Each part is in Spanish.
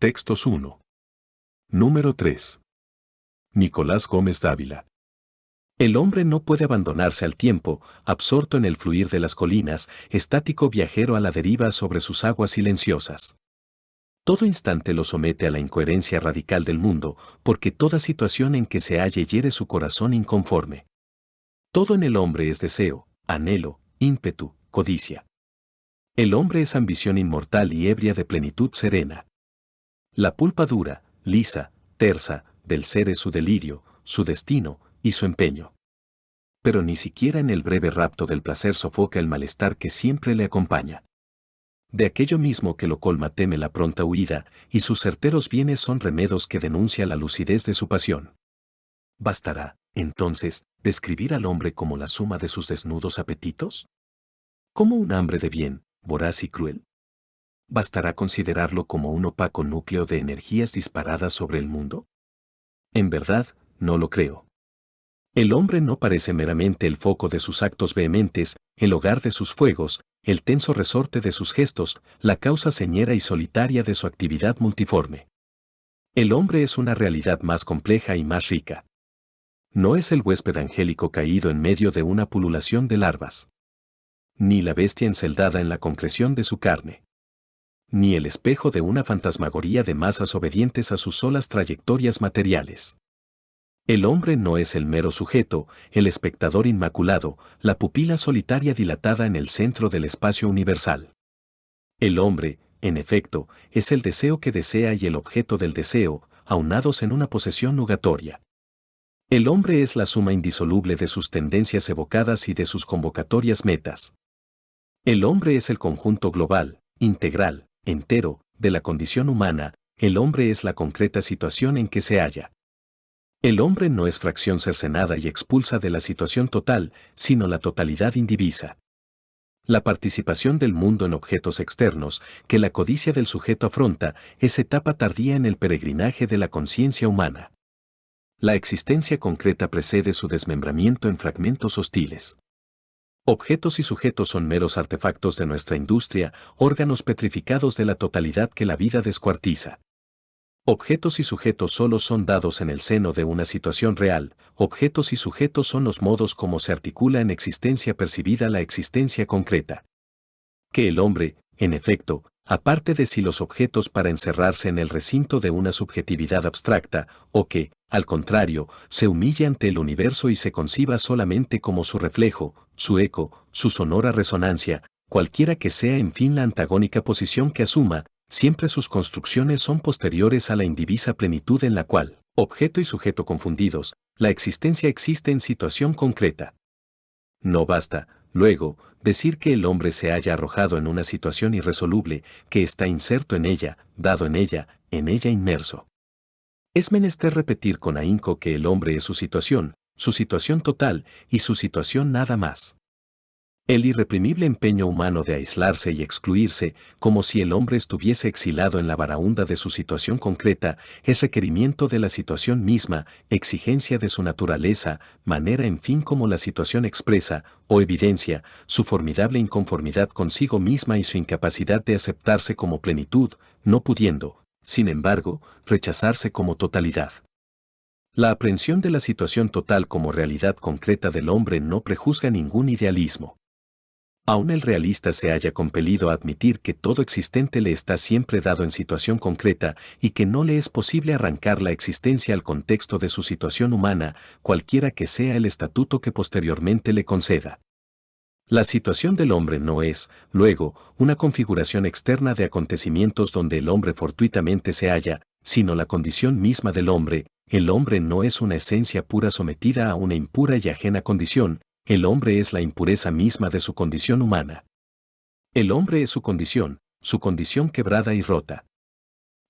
Textos 1. Número 3. Nicolás Gómez Dávila. El hombre no puede abandonarse al tiempo, absorto en el fluir de las colinas, estático viajero a la deriva sobre sus aguas silenciosas. Todo instante lo somete a la incoherencia radical del mundo, porque toda situación en que se halle hiere su corazón inconforme. Todo en el hombre es deseo, anhelo, ímpetu, codicia. El hombre es ambición inmortal y ebria de plenitud serena. La pulpa dura, lisa, tersa, del ser es su delirio, su destino y su empeño. Pero ni siquiera en el breve rapto del placer sofoca el malestar que siempre le acompaña. De aquello mismo que lo colma teme la pronta huida, y sus certeros bienes son remedos que denuncia la lucidez de su pasión. ¿Bastará, entonces, describir al hombre como la suma de sus desnudos apetitos? ¿Como un hambre de bien, voraz y cruel? ¿Bastará considerarlo como un opaco núcleo de energías disparadas sobre el mundo? En verdad, no lo creo. El hombre no parece meramente el foco de sus actos vehementes, el hogar de sus fuegos, el tenso resorte de sus gestos, la causa señera y solitaria de su actividad multiforme. El hombre es una realidad más compleja y más rica. No es el huésped angélico caído en medio de una pululación de larvas. Ni la bestia enceldada en la concreción de su carne. Ni el espejo de una fantasmagoría de masas obedientes a sus solas trayectorias materiales. El hombre no es el mero sujeto, el espectador inmaculado, la pupila solitaria dilatada en el centro del espacio universal. El hombre, en efecto, es el deseo que desea y el objeto del deseo, aunados en una posesión nugatoria. El hombre es la suma indisoluble de sus tendencias evocadas y de sus convocatorias metas. El hombre es el conjunto global, integral, entero, de la condición humana, el hombre es la concreta situación en que se halla. El hombre no es fracción cercenada y expulsa de la situación total, sino la totalidad indivisa. La participación del mundo en objetos externos, que la codicia del sujeto afronta, es etapa tardía en el peregrinaje de la conciencia humana. La existencia concreta precede su desmembramiento en fragmentos hostiles. Objetos y sujetos son meros artefactos de nuestra industria, órganos petrificados de la totalidad que la vida descuartiza. Objetos y sujetos solo son dados en el seno de una situación real, objetos y sujetos son los modos como se articula en existencia percibida la existencia concreta. Que el hombre, en efecto, aparte de sí los objetos para encerrarse en el recinto de una subjetividad abstracta, o que, al contrario, se humille ante el universo y se conciba solamente como su reflejo, su eco, su sonora resonancia, cualquiera que sea en fin la antagónica posición que asuma, siempre sus construcciones son posteriores a la indivisa plenitud en la cual, objeto y sujeto confundidos, la existencia existe en situación concreta. No basta, luego, decir que el hombre se haya arrojado en una situación irresoluble, que está inserto en ella, dado en ella inmerso. Es menester repetir con ahínco que el hombre es su situación total y su situación nada más. El irreprimible empeño humano de aislarse y excluirse, como si el hombre estuviese exilado en la baraúnda de su situación concreta, es requerimiento de la situación misma, exigencia de su naturaleza, manera en fin como la situación expresa, o evidencia, su formidable inconformidad consigo misma y su incapacidad de aceptarse como plenitud, no pudiendo, sin embargo, rechazarse como totalidad. La aprehensión de la situación total como realidad concreta del hombre no prejuzga ningún idealismo. Aún el realista se halla compelido a admitir que todo existente le está siempre dado en situación concreta y que no le es posible arrancar la existencia al contexto de su situación humana, cualquiera que sea el estatuto que posteriormente le conceda. La situación del hombre no es, luego, una configuración externa de acontecimientos donde el hombre fortuitamente se halla, sino la condición misma del hombre. El hombre no es una esencia pura sometida a una impura y ajena condición, el hombre es la impureza misma de su condición humana. El hombre es su condición quebrada y rota.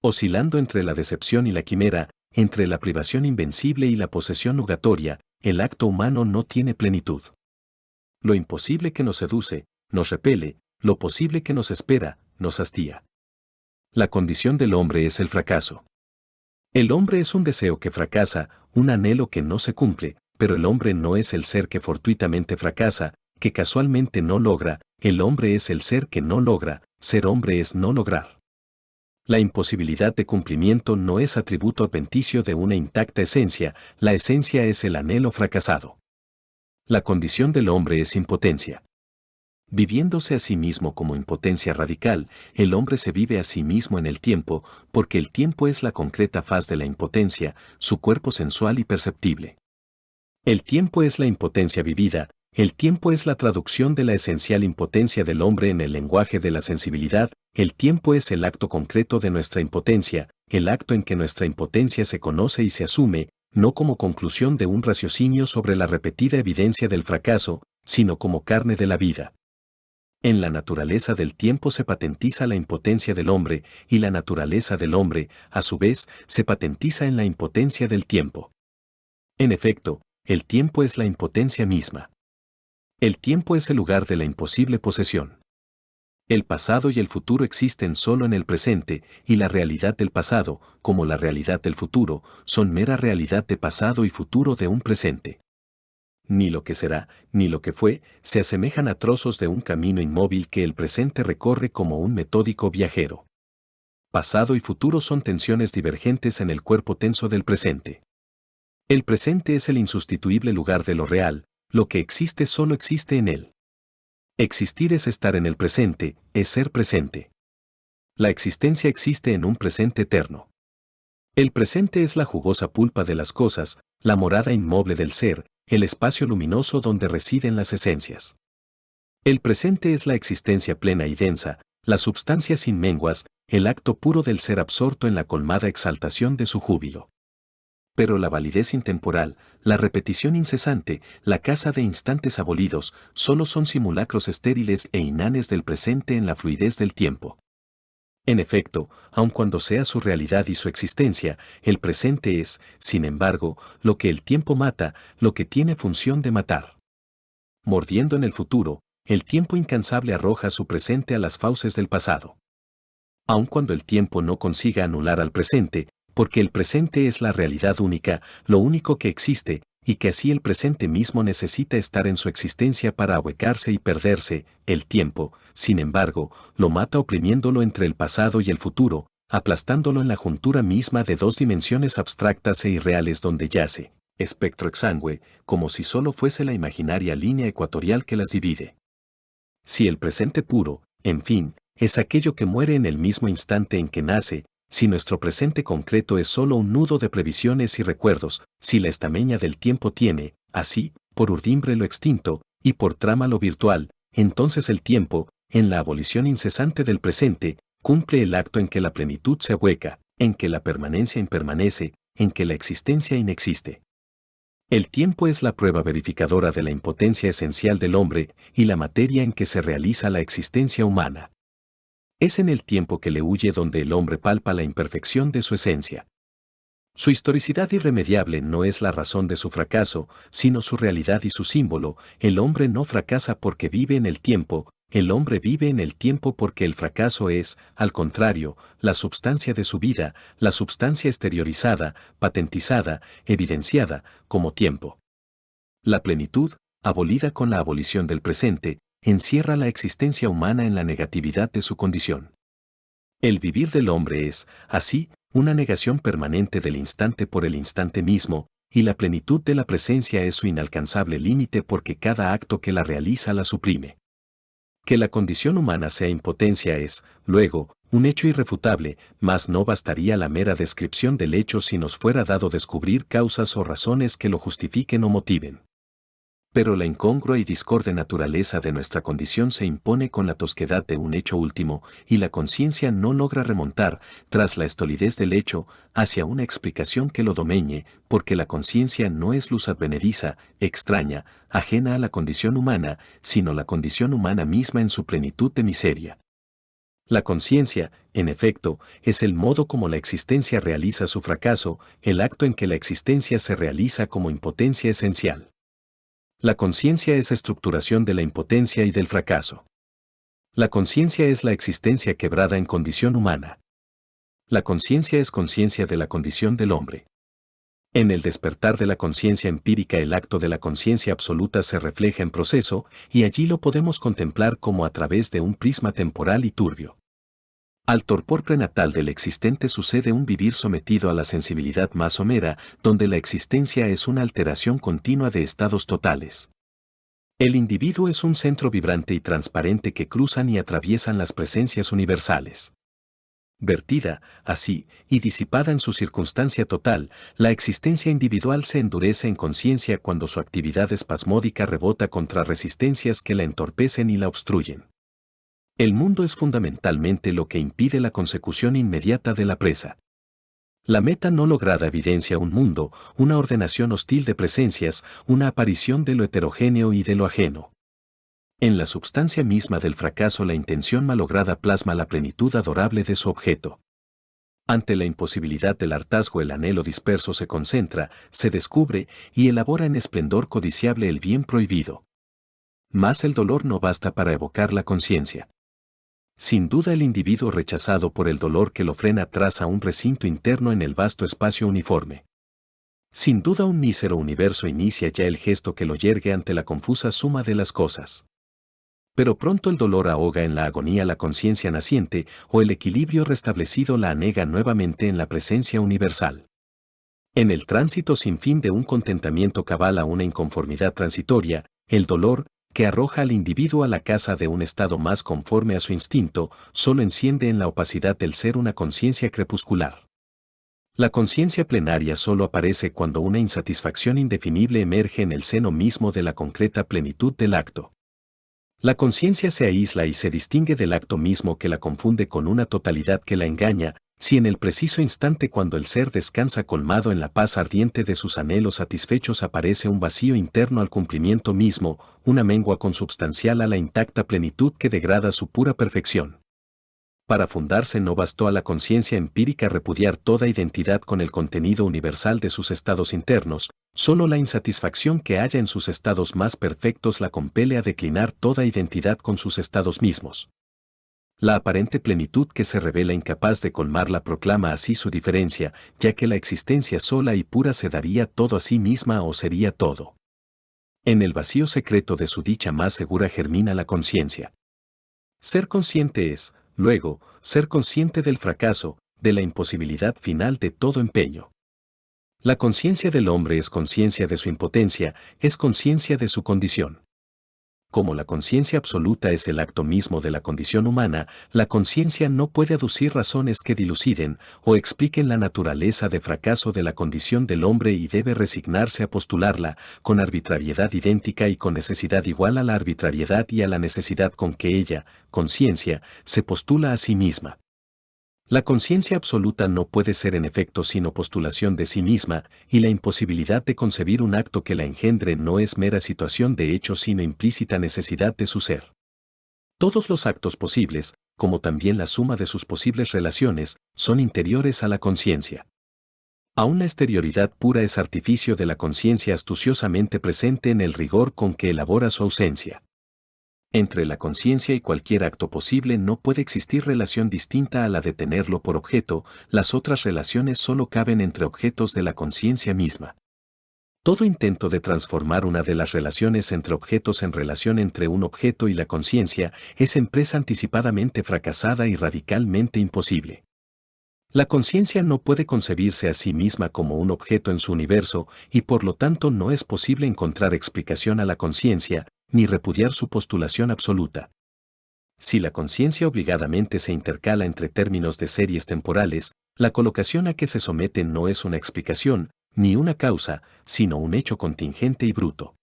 Oscilando entre la decepción y la quimera, entre la privación invencible y la posesión nugatoria, el acto humano no tiene plenitud. Lo imposible que nos seduce, nos repele, lo posible que nos espera, nos hastía. La condición del hombre es el fracaso. El hombre es un deseo que fracasa, un anhelo que no se cumple, pero el hombre no es el ser que fortuitamente fracasa, que casualmente no logra, el hombre es el ser que no logra, ser hombre es no lograr. La imposibilidad de cumplimiento no es atributo adventicio de una intacta esencia, la esencia es el anhelo fracasado. La condición del hombre es impotencia. Viviéndose a sí mismo como impotencia radical, el hombre se vive a sí mismo en el tiempo, porque el tiempo es la concreta faz de la impotencia, su cuerpo sensual y perceptible. El tiempo es la impotencia vivida, el tiempo es la traducción de la esencial impotencia del hombre en el lenguaje de la sensibilidad, el tiempo es el acto concreto de nuestra impotencia, el acto en que nuestra impotencia se conoce y se asume, no como conclusión de un raciocinio sobre la repetida evidencia del fracaso, sino como carne de la vida. En la naturaleza del tiempo se patentiza la impotencia del hombre, y la naturaleza del hombre, a su vez, se patentiza en la impotencia del tiempo. En efecto, el tiempo es la impotencia misma. El tiempo es el lugar de la imposible posesión. El pasado y el futuro existen solo en el presente, y la realidad del pasado, como la realidad del futuro, son mera realidad de pasado y futuro de un presente. Ni lo que será, ni lo que fue, se asemejan a trozos de un camino inmóvil que el presente recorre como un metódico viajero. Pasado y futuro son tensiones divergentes en el cuerpo tenso del presente. El presente es el insustituible lugar de lo real, lo que existe solo existe en él. Existir es estar en el presente, es ser presente. La existencia existe en un presente eterno. El presente es la jugosa pulpa de las cosas, la morada inmoble del ser, el espacio luminoso donde residen las esencias. El presente es la existencia plena y densa, la substancia sin menguas, el acto puro del ser absorto en la colmada exaltación de su júbilo. Pero la validez intemporal, la repetición incesante, la caza de instantes abolidos, solo son simulacros estériles e inanes del presente en la fluidez del tiempo. En efecto, aun cuando sea su realidad y su existencia, el presente es, sin embargo, lo que el tiempo mata, lo que tiene función de matar. Mordiendo en el futuro, el tiempo incansable arroja su presente a las fauces del pasado. Aun cuando el tiempo no consiga anular al presente, porque el presente es la realidad única, lo único que existe, y que así el presente mismo necesita estar en su existencia para ahuecarse y perderse, el tiempo, sin embargo, lo mata oprimiéndolo entre el pasado y el futuro, aplastándolo en la juntura misma de dos dimensiones abstractas e irreales donde yace, espectro exangüe, como si solo fuese la imaginaria línea ecuatorial que las divide. Si el presente puro, en fin, es aquello que muere en el mismo instante en que nace, si nuestro presente concreto es solo un nudo de previsiones y recuerdos, si la estameña del tiempo tiene, así, por urdimbre lo extinto, y por trama lo virtual, entonces el tiempo, en la abolición incesante del presente, cumple el acto en que la plenitud se ahueca, en que la permanencia impermanece, en que la existencia inexiste. El tiempo es la prueba verificadora de la impotencia esencial del hombre y la materia en que se realiza la existencia humana. Es en el tiempo que le huye donde el hombre palpa la imperfección de su esencia. Su historicidad irremediable no es la razón de su fracaso, sino su realidad y su símbolo. El hombre no fracasa porque vive en el tiempo, el hombre vive en el tiempo porque el fracaso es, al contrario, la substancia de su vida, la substancia exteriorizada, patentizada, evidenciada, como tiempo. La plenitud, abolida con la abolición del presente, encierra la existencia humana en la negatividad de su condición. El vivir del hombre es, así, una negación permanente del instante por el instante mismo, y la plenitud de la presencia es su inalcanzable límite porque cada acto que la realiza la suprime. Que la condición humana sea impotencia es, luego, un hecho irrefutable, mas no bastaría la mera descripción del hecho si nos fuera dado descubrir causas o razones que lo justifiquen o motiven. Pero la incongrua y discorde naturaleza de nuestra condición se impone con la tosquedad de un hecho último, y la conciencia no logra remontar, tras la estolidez del hecho, hacia una explicación que lo domeñe, porque la conciencia no es luz advenediza, extraña, ajena a la condición humana, sino la condición humana misma en su plenitud de miseria. La conciencia, en efecto, es el modo como la existencia realiza su fracaso, el acto en que la existencia se realiza como impotencia esencial. La conciencia es estructuración de la impotencia y del fracaso. La conciencia es la existencia quebrada en condición humana. La conciencia es conciencia de la condición del hombre. En el despertar de la conciencia empírica el acto de la conciencia absoluta se refleja en proceso, y allí lo podemos contemplar como a través de un prisma temporal y turbio. Al torpor prenatal del existente sucede un vivir sometido a la sensibilidad más somera, donde la existencia es una alteración continua de estados totales. El individuo es un centro vibrante y transparente que cruzan y atraviesan las presencias universales. Vertida, así, y disipada en su circunstancia total, la existencia individual se endurece en conciencia cuando su actividad espasmódica rebota contra resistencias que la entorpecen y la obstruyen. El mundo es fundamentalmente lo que impide la consecución inmediata de la presa. La meta no lograda evidencia un mundo, una ordenación hostil de presencias, una aparición de lo heterogéneo y de lo ajeno. En la substancia misma del fracaso la intención malograda plasma la plenitud adorable de su objeto. Ante la imposibilidad del hartazgo el anhelo disperso se concentra, se descubre y elabora en esplendor codiciable el bien prohibido. Mas el dolor no basta para evocar la conciencia. Sin duda el individuo rechazado por el dolor que lo frena traza un recinto interno en el vasto espacio uniforme. Sin duda un mísero universo inicia ya el gesto que lo yergue ante la confusa suma de las cosas. Pero pronto el dolor ahoga en la agonía la conciencia naciente o el equilibrio restablecido la anega nuevamente en la presencia universal. En el tránsito sin fin de un contentamiento cabal a una inconformidad transitoria, el dolor, que arroja al individuo a la casa de un estado más conforme a su instinto, solo enciende en la opacidad del ser una conciencia crepuscular. La conciencia plenaria solo aparece cuando una insatisfacción indefinible emerge en el seno mismo de la concreta plenitud del acto. La conciencia se aísla y se distingue del acto mismo que la confunde con una totalidad que la engaña, si en el preciso instante cuando el ser descansa colmado en la paz ardiente de sus anhelos satisfechos aparece un vacío interno al cumplimiento mismo, una mengua consubstancial a la intacta plenitud que degrada su pura perfección. Para fundarse no bastó a la conciencia empírica repudiar toda identidad con el contenido universal de sus estados internos, solo la insatisfacción que halla en sus estados más perfectos la compele a declinar toda identidad con sus estados mismos. La aparente plenitud que se revela incapaz de colmarla proclama así su diferencia, ya que la existencia sola y pura se daría todo a sí misma o sería todo. En el vacío secreto de su dicha más segura germina la conciencia. Ser consciente es, luego, ser consciente del fracaso, de la imposibilidad final de todo empeño. La conciencia del hombre es conciencia de su impotencia, es conciencia de su condición. Como la conciencia absoluta es el acto mismo de la condición humana, la conciencia no puede aducir razones que diluciden o expliquen la naturaleza de fracaso de la condición del hombre y debe resignarse a postularla, con arbitrariedad idéntica y con necesidad igual a la arbitrariedad y a la necesidad con que ella, conciencia, se postula a sí misma. La conciencia absoluta no puede ser en efecto sino postulación de sí misma, y la imposibilidad de concebir un acto que la engendre no es mera situación de hecho sino implícita necesidad de su ser. Todos los actos posibles, como también la suma de sus posibles relaciones, son interiores a la conciencia. Aún la exterioridad pura es artificio de la conciencia astuciosamente presente en el rigor con que elabora su ausencia. Entre la conciencia y cualquier acto posible no puede existir relación distinta a la de tenerlo por objeto, las otras relaciones solo caben entre objetos de la conciencia misma. Todo intento de transformar una de las relaciones entre objetos en relación entre un objeto y la conciencia es empresa anticipadamente fracasada y radicalmente imposible. La conciencia no puede concebirse a sí misma como un objeto en su universo y por lo tanto no es posible encontrar explicación a la conciencia, ni repudiar su postulación absoluta. Si la conciencia obligadamente se intercala entre términos de series temporales, la colocación a que se somete no es una explicación, ni una causa, sino un hecho contingente y bruto.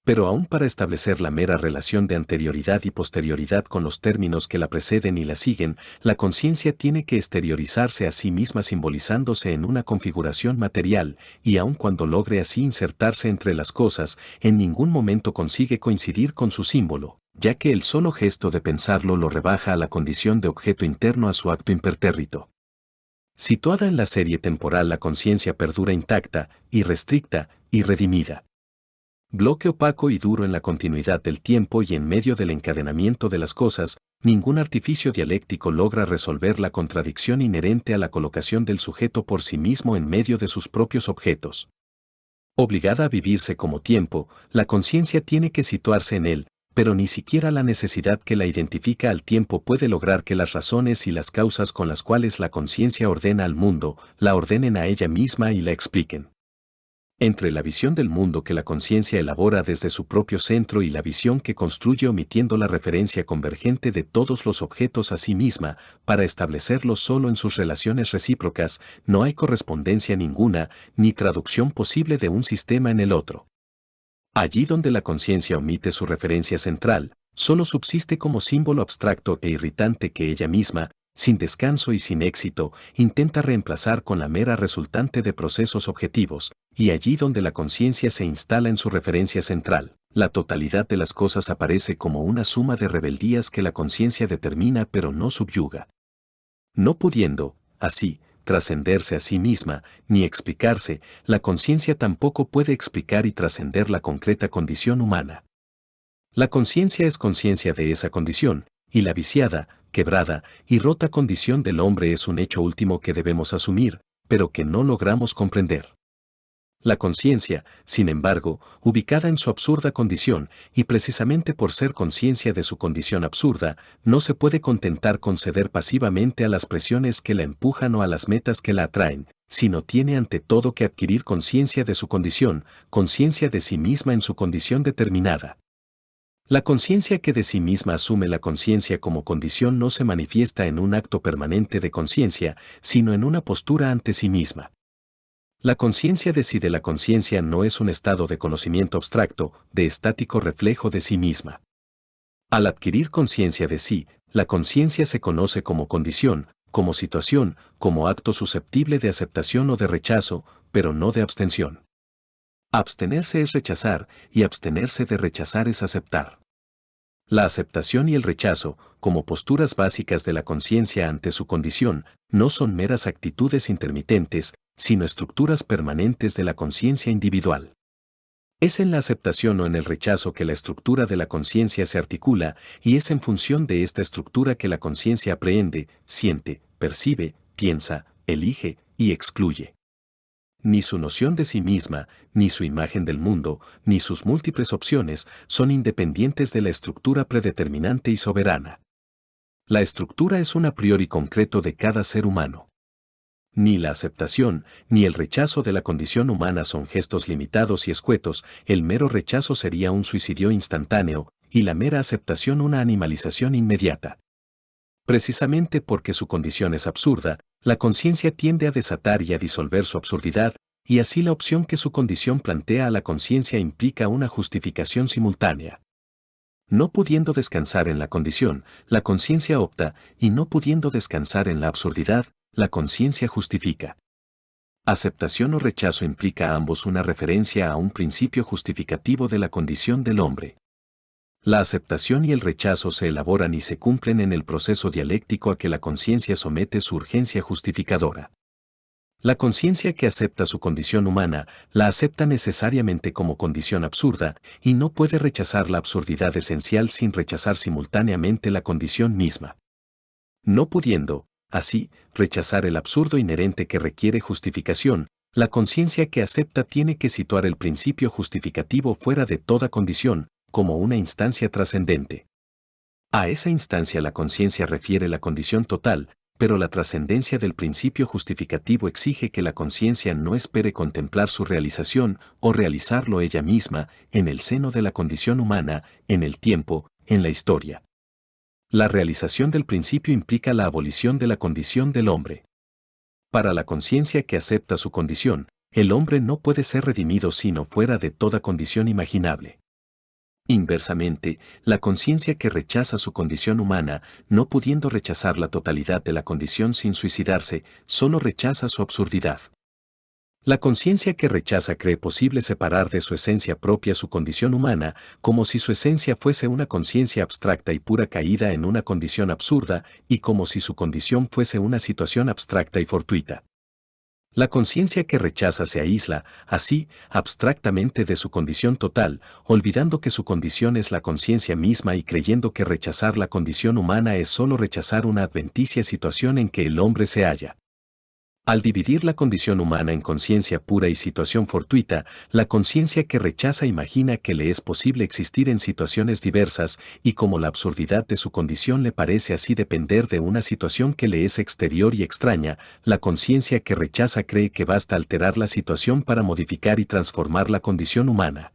Pero aún para establecer la mera relación de anterioridad y posterioridad con los términos que la preceden y la siguen, la conciencia tiene que exteriorizarse a sí misma simbolizándose en una configuración material, y aun cuando logre así insertarse entre las cosas, en ningún momento consigue coincidir con su símbolo, ya que el solo gesto de pensarlo lo rebaja a la condición de objeto interno a su acto impertérrito. Situada en la serie temporal la conciencia perdura intacta, irrestricta, y redimida. Bloque opaco y duro en la continuidad del tiempo y en medio del encadenamiento de las cosas, ningún artificio dialéctico logra resolver la contradicción inherente a la colocación del sujeto por sí mismo en medio de sus propios objetos. Obligada a vivirse como tiempo, la conciencia tiene que situarse en él, pero ni siquiera la necesidad que la identifica al tiempo puede lograr que las razones y las causas con las cuales la conciencia ordena al mundo, la ordenen a ella misma y la expliquen. Entre la visión del mundo que la conciencia elabora desde su propio centro y la visión que construye omitiendo la referencia convergente de todos los objetos a sí misma, para establecerlos solo en sus relaciones recíprocas, no hay correspondencia ninguna, ni traducción posible de un sistema en el otro. Allí donde la conciencia omite su referencia central, solo subsiste como símbolo abstracto e irritante que ella misma, sin descanso y sin éxito, intenta reemplazar con la mera resultante de procesos objetivos, y allí donde la conciencia se instala en su referencia central, la totalidad de las cosas aparece como una suma de rebeldías que la conciencia determina pero no subyuga. No pudiendo, así, trascenderse a sí misma, ni explicarse, la conciencia tampoco puede explicar y trascender la concreta condición humana. La conciencia es conciencia de esa condición, y la viciada, quebrada y rota condición del hombre es un hecho último que debemos asumir, pero que no logramos comprender. La conciencia, sin embargo, ubicada en su absurda condición, y precisamente por ser conciencia de su condición absurda, no se puede contentar con ceder pasivamente a las presiones que la empujan o a las metas que la atraen, sino tiene ante todo que adquirir conciencia de su condición, conciencia de sí misma en su condición determinada. La conciencia que de sí misma asume la conciencia como condición no se manifiesta en un acto permanente de conciencia, sino en una postura ante sí misma. La conciencia de sí de la conciencia no es un estado de conocimiento abstracto, de estático reflejo de sí misma. Al adquirir conciencia de sí, la conciencia se conoce como condición, como situación, como acto susceptible de aceptación o de rechazo, pero no de abstención. Abstenerse es rechazar, y abstenerse de rechazar es aceptar. La aceptación y el rechazo, como posturas básicas de la conciencia ante su condición, no son meras actitudes intermitentes, sino estructuras permanentes de la conciencia individual. Es en la aceptación o en el rechazo que la estructura de la conciencia se articula, y es en función de esta estructura que la conciencia aprehende, siente, percibe, piensa, elige y excluye. Ni su noción de sí misma, ni su imagen del mundo, ni sus múltiples opciones son independientes de la estructura predeterminante y soberana. La estructura es un a priori concreto de cada ser humano. Ni la aceptación, ni el rechazo de la condición humana son gestos limitados y escuetos, el mero rechazo sería un suicidio instantáneo, y la mera aceptación una animalización inmediata. Precisamente porque su condición es absurda, la conciencia tiende a desatar y a disolver su absurdidad, y así la opción que su condición plantea a la conciencia implica una justificación simultánea. No pudiendo descansar en la condición, la conciencia opta, y no pudiendo descansar en la absurdidad, la conciencia justifica. Aceptación o rechazo implica a ambos una referencia a un principio justificativo de la condición del hombre. La aceptación y el rechazo se elaboran y se cumplen en el proceso dialéctico a que la conciencia somete su urgencia justificadora. La conciencia que acepta su condición humana, la acepta necesariamente como condición absurda, y no puede rechazar la absurdidad esencial sin rechazar simultáneamente la condición misma. No pudiendo, así, rechazar el absurdo inherente que requiere justificación, la conciencia que acepta tiene que situar el principio justificativo fuera de toda condición, como una instancia trascendente. A esa instancia la conciencia refiere la condición total, pero la trascendencia del principio justificativo exige que la conciencia no espere contemplar su realización o realizarlo ella misma, en el seno de la condición humana, en el tiempo, en la historia. La realización del principio implica la abolición de la condición del hombre. Para la conciencia que acepta su condición, el hombre no puede ser redimido sino fuera de toda condición imaginable. Inversamente, la conciencia que rechaza su condición humana, no pudiendo rechazar la totalidad de la condición sin suicidarse, solo rechaza su absurdidad. La conciencia que rechaza cree posible separar de su esencia propia su condición humana, como si su esencia fuese una conciencia abstracta y pura caída en una condición absurda, y como si su condición fuese una situación abstracta y fortuita. La conciencia que rechaza se aísla, así, abstractamente de su condición total, olvidando que su condición es la conciencia misma y creyendo que rechazar la condición humana es solo rechazar una adventicia situación en que el hombre se halla. Al dividir la condición humana en conciencia pura y situación fortuita, la conciencia que rechaza imagina que le es posible existir en situaciones diversas, y como la absurdidad de su condición le parece así depender de una situación que le es exterior y extraña, la conciencia que rechaza cree que basta alterar la situación para modificar y transformar la condición humana.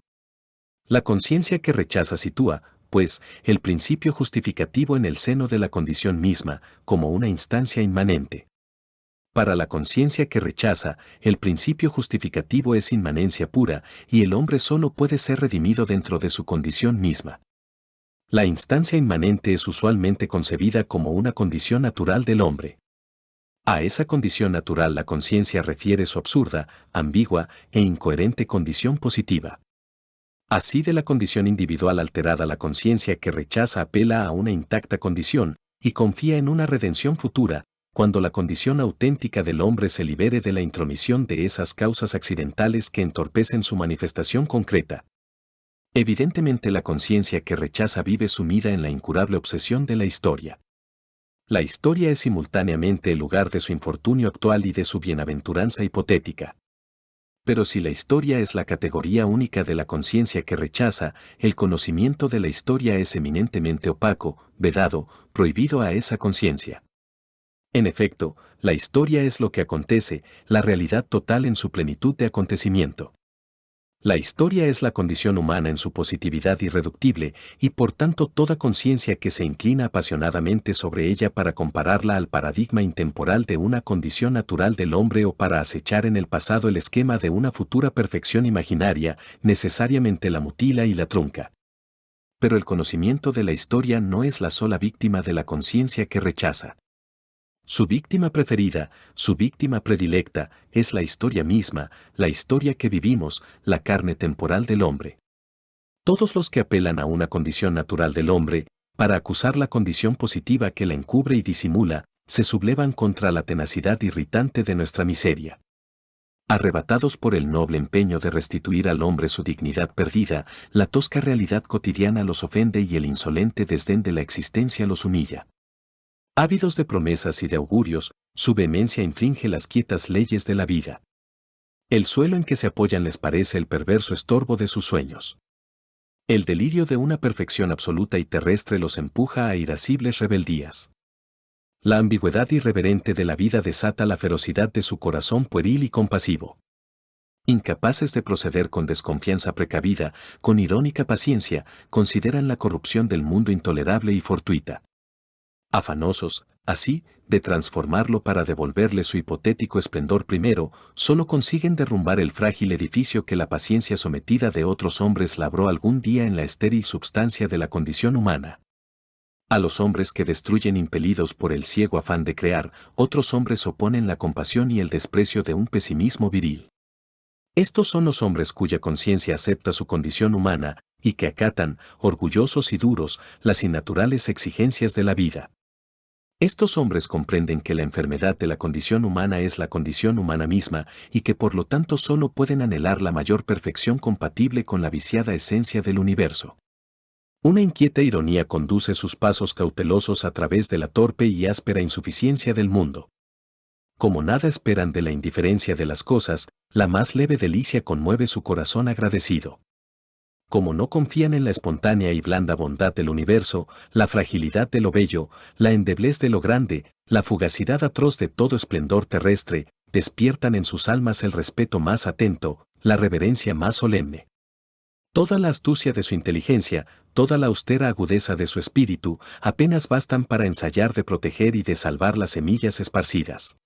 La conciencia que rechaza sitúa, pues, el principio justificativo en el seno de la condición misma, como una instancia inmanente. Para la conciencia que rechaza, el principio justificativo es inmanencia pura, y el hombre solo puede ser redimido dentro de su condición misma. La instancia inmanente es usualmente concebida como una condición natural del hombre. A esa condición natural la conciencia refiere su absurda, ambigua e incoherente condición positiva. Así de la condición individual alterada la conciencia que rechaza apela a una intacta condición, y confía en una redención futura, cuando la condición auténtica del hombre se libere de la intromisión de esas causas accidentales que entorpecen su manifestación concreta. Evidentemente la conciencia que rechaza vive sumida en la incurable obsesión de la historia. La historia es simultáneamente el lugar de su infortunio actual y de su bienaventuranza hipotética. Pero si la historia es la categoría única de la conciencia que rechaza, el conocimiento de la historia es eminentemente opaco, vedado, prohibido a esa conciencia. En efecto, la historia es lo que acontece, la realidad total en su plenitud de acontecimiento. La historia es la condición humana en su positividad irreductible, y por tanto toda conciencia que se inclina apasionadamente sobre ella para compararla al paradigma intemporal de una condición natural del hombre o para acechar en el pasado el esquema de una futura perfección imaginaria, necesariamente la mutila y la trunca. Pero el conocimiento de la historia no es la sola víctima de la conciencia que rechaza. Su víctima preferida, su víctima predilecta, es la historia misma, la historia que vivimos, la carne temporal del hombre. Todos los que apelan a una condición natural del hombre, para acusar la condición positiva que la encubre y disimula, se sublevan contra la tenacidad irritante de nuestra miseria. Arrebatados por el noble empeño de restituir al hombre su dignidad perdida, la tosca realidad cotidiana los ofende y el insolente desdén de la existencia los humilla. Ávidos de promesas y de augurios, su vehemencia infringe las quietas leyes de la vida. El suelo en que se apoyan les parece el perverso estorbo de sus sueños. El delirio de una perfección absoluta y terrestre los empuja a irascibles rebeldías. La ambigüedad irreverente de la vida desata la ferocidad de su corazón pueril y compasivo. Incapaces de proceder con desconfianza precavida, con irónica paciencia, consideran la corrupción del mundo intolerable y fortuita. Afanosos, así, de transformarlo para devolverle su hipotético esplendor primero, solo consiguen derrumbar el frágil edificio que la paciencia sometida de otros hombres labró algún día en la estéril substancia de la condición humana. A los hombres que destruyen impelidos por el ciego afán de crear, otros hombres oponen la compasión y el desprecio de un pesimismo viril. Estos son los hombres cuya conciencia acepta su condición humana, y que acatan, orgullosos y duros, las innaturales exigencias de la vida. Estos hombres comprenden que la enfermedad de la condición humana es la condición humana misma, y que por lo tanto solo pueden anhelar la mayor perfección compatible con la viciada esencia del universo. Una inquieta ironía conduce sus pasos cautelosos a través de la torpe y áspera insuficiencia del mundo. Como nada esperan de la indiferencia de las cosas, la más leve delicia conmueve su corazón agradecido. Como no confían en la espontánea y blanda bondad del universo, la fragilidad de lo bello, la endeblez de lo grande, la fugacidad atroz de todo esplendor terrestre, despiertan en sus almas el respeto más atento, la reverencia más solemne. Toda la astucia de su inteligencia, toda la austera agudeza de su espíritu, apenas bastan para ensayar de proteger y de salvar las semillas esparcidas.